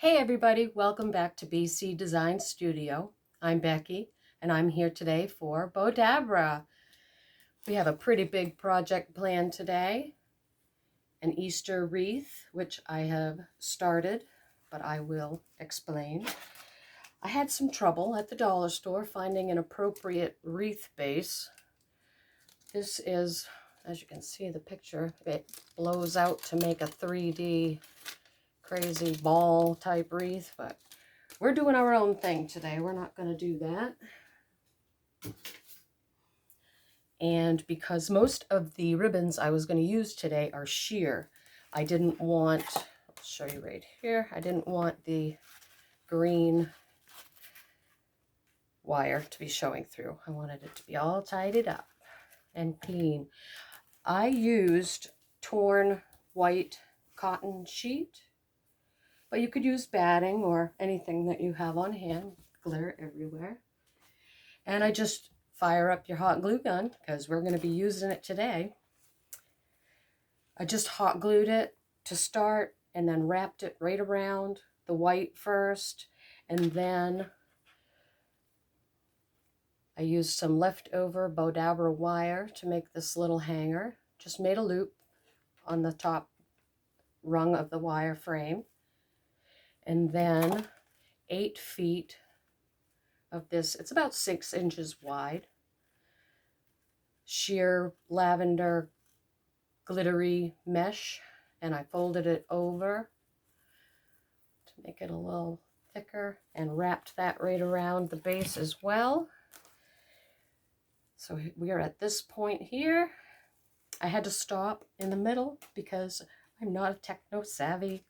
Hey everybody, welcome back to BC Design Studio. I'm Becky and I'm here today for Bowdabra. We have a pretty big project planned today, an Easter wreath, which I have started, but I will explain. I had some trouble at the dollar store finding an appropriate wreath base. This is, as you can see the picture, it blows out to make a 3D crazy ball type wreath, but we're doing our own thing today. We're not going to do that. And because most of the ribbons I was going to use today are sheer, I didn't want, I'll show you right here, I didn't want the green wire to be showing through. I wanted it to be all tidied up and clean. I used torn white cotton sheet, but you could use batting or anything that you have on hand, glitter everywhere. And I just fire up your hot glue gun because we're going to be using it today. I just hot glued it to start and then wrapped it right around the white first, and then I used some leftover Bowdabra wire to make this little hanger. Just made a loop on the top rung of the wire frame, and then 8 feet of this, it's about 6 inches wide, sheer lavender glittery mesh, and I folded it over to make it a little thicker and wrapped that right around the base as well. So we are at this point here. I had to stop in the middle because I'm not a techno savvy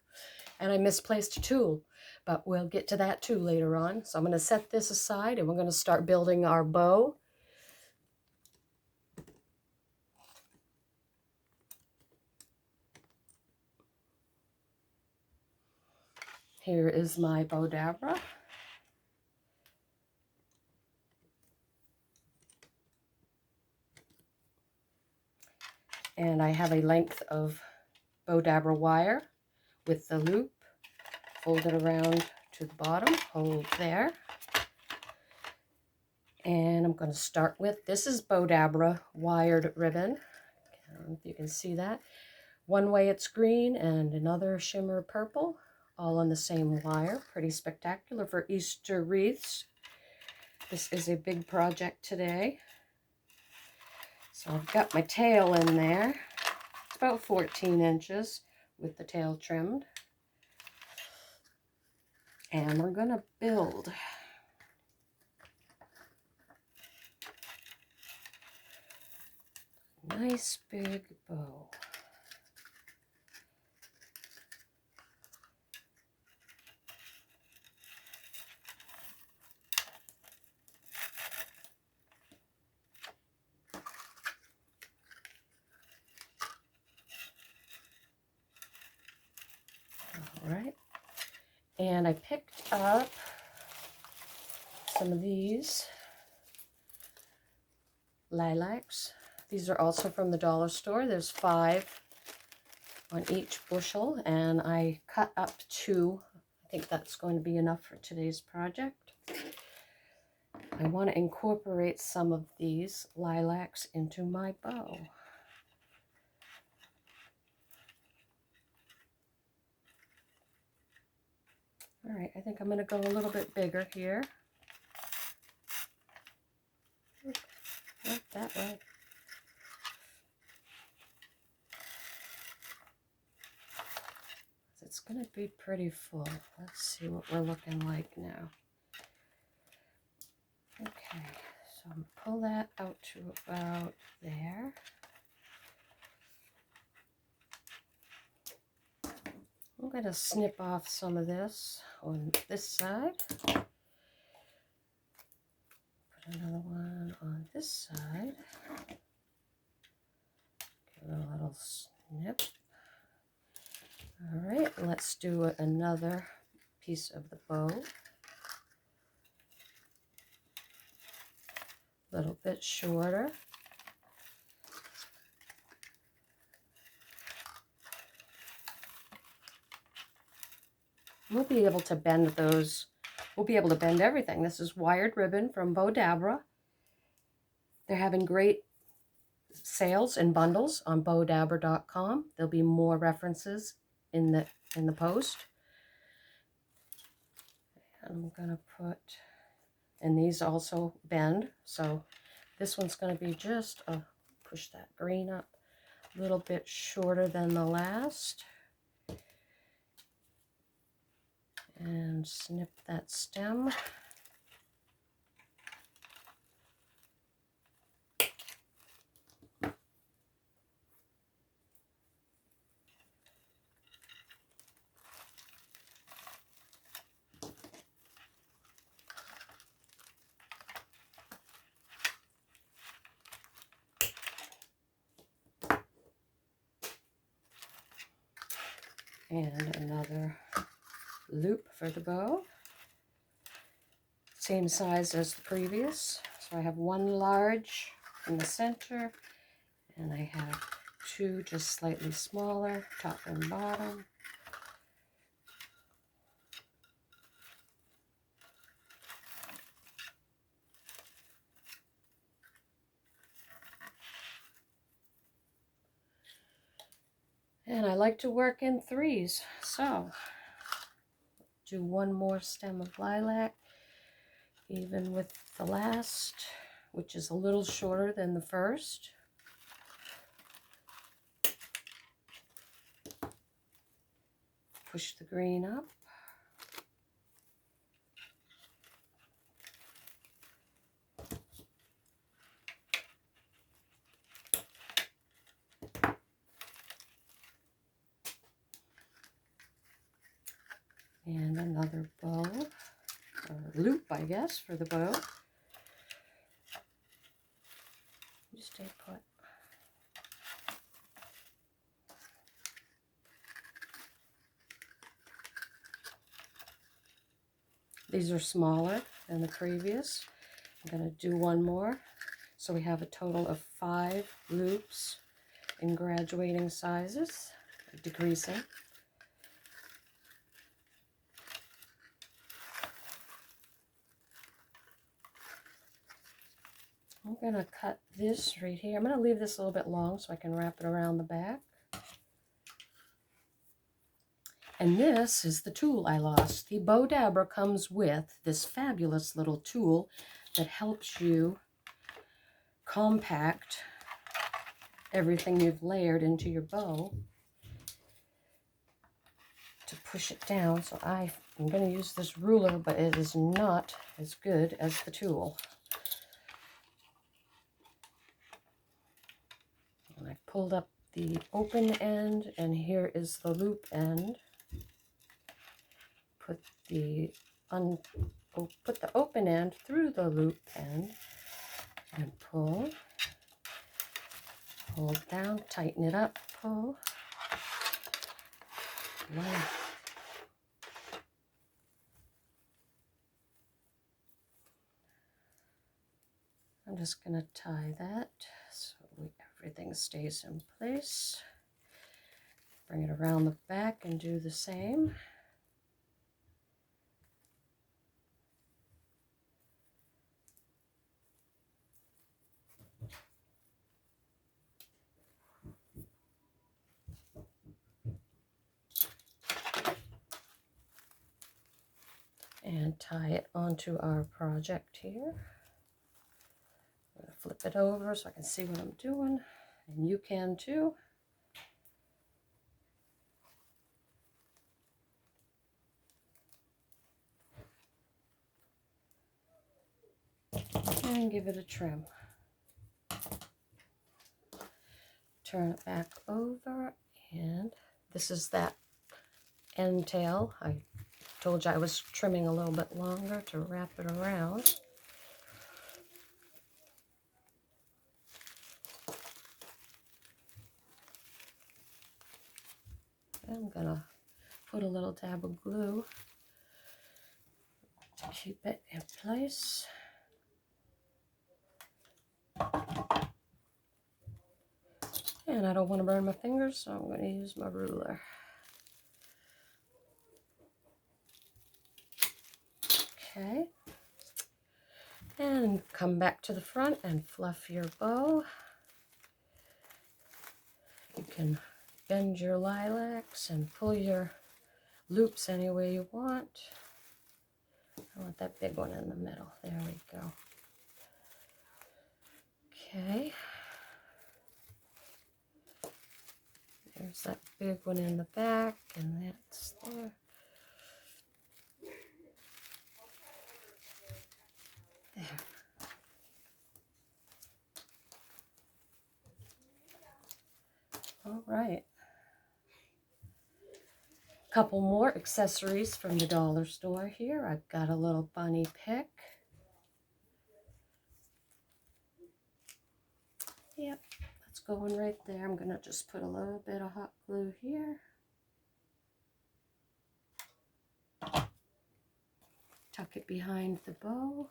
and I misplaced a tool, but we'll get to that too later on. So I'm going to set this aside and we're going to start building our bow. Here is my Bowdabra. And I have a length of Bowdabra wire with the loop. Fold it around to the bottom, hold there. And I'm going to start with, this is Bowdabra wired ribbon. I don't know if you can see that. One way it's green and another shimmer purple, all on the same wire. Pretty spectacular for Easter wreaths. This is a big project today. So I've got my tail in there. It's about 14 inches with the tail trimmed. And we're going to build a nice big bow. All right. And I picked up some of these lilacs. These are also from the dollar store. There's 5 on each bushel, and I cut up 2. I think that's going to be enough for today's project. I want to incorporate some of these lilacs into my bow. All right, I think I'm going to go a little bit bigger here. Not that way. It's going to be pretty full. Let's see what we're looking like now. Okay, so I'm going to pull that out to about there. I'm going to snip off some of this on this side. Put another one on this side. Give it a little snip. All right, let's do another piece of the bow. A little bit shorter. We'll be able to bend those. We'll be able to bend everything. This is wired ribbon from Bowdabra. They're having great sales and bundles on bowdabra.com. There'll be more references in the post. And I'm gonna put, and these also bend, so this one's gonna be just push that green up a little bit shorter than the last, and snip that stem. And another loop for the bow, same size as the previous. So I have one large in the center, and I have two just slightly smaller, top and bottom. And I like to work in threes, so do one more stem of lilac, even with the last, which is a little shorter than the first. Push the green up. And another bow, or loop, I guess, for the bow. You stay put. These are smaller than the previous. I'm going to do one more. So we have a total of 5 loops in graduating sizes, decreasing. I'm going to cut this right here. I'm going to leave this a little bit long so I can wrap it around the back. And this is the tool I lost. The Bowdabra comes with this fabulous little tool that helps you compact everything you've layered into your bow to push it down. So I'm going to use this ruler, but it is not as good as the tool. And I pulled up the open end, and here is the loop end. Put the open end through the loop end and pull. Hold down, tighten it up, pull. Wow. I'm just going to tie that so everything stays in place. Bring it around the back and do the same. And tie it onto our project here. I'm going to flip it over so I can see what I'm doing, and you can too. And give it a trim. Turn it back over, and this is that end tail. I told you I was trimming a little bit longer to wrap it around. I'm gonna put a little dab of glue to keep it in place. And I don't want to burn my fingers, so I'm going to use my ruler. Okay. And come back to the front and fluff your bow. You can bend your lilacs and pull your loops any way you want. I want that big one in the middle. There we go. Okay. There's that big one in the back, and that's there. There. All right. Couple more accessories from the dollar store here. I've got a little bunny pick. Yep, that's going right there. I'm going to just put a little bit of hot glue here. Tuck it behind the bow.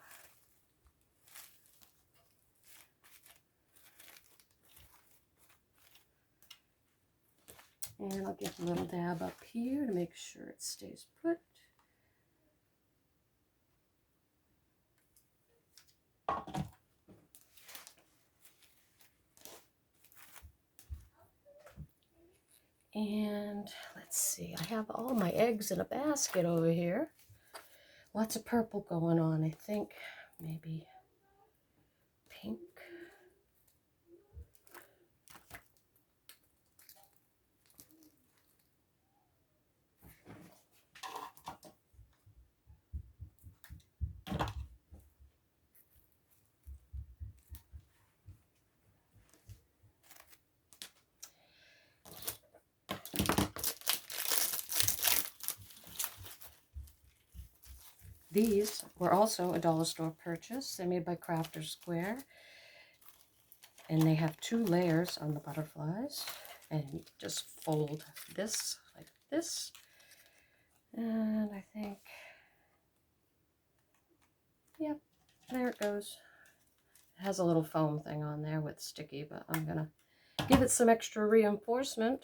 And I'll give a little dab up here to make sure it stays put. And let's see, I have all my eggs in a basket over here. Lots of purple going on, I think. Maybe pink. These were also a dollar store purchase. They're made by Crafter Square. And they have 2 layers on the butterflies. And you just fold this like this. And I think, yep, there it goes. It has a little foam thing on there with sticky, but I'm going to give it some extra reinforcement.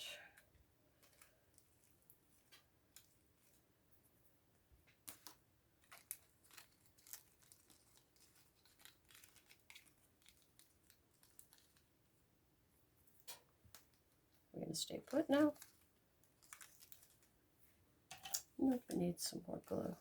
We're going to stay put now. Nope, it needs some more glue.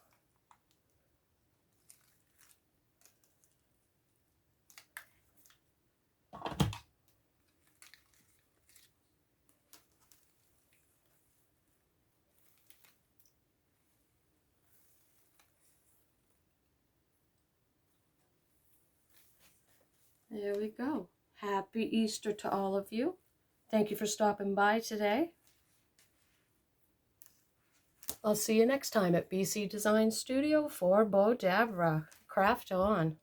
There we go. Happy Easter to all of you. Thank you for stopping by today. I'll see you next time at BC Design Studio for Bowdabra. Craft on.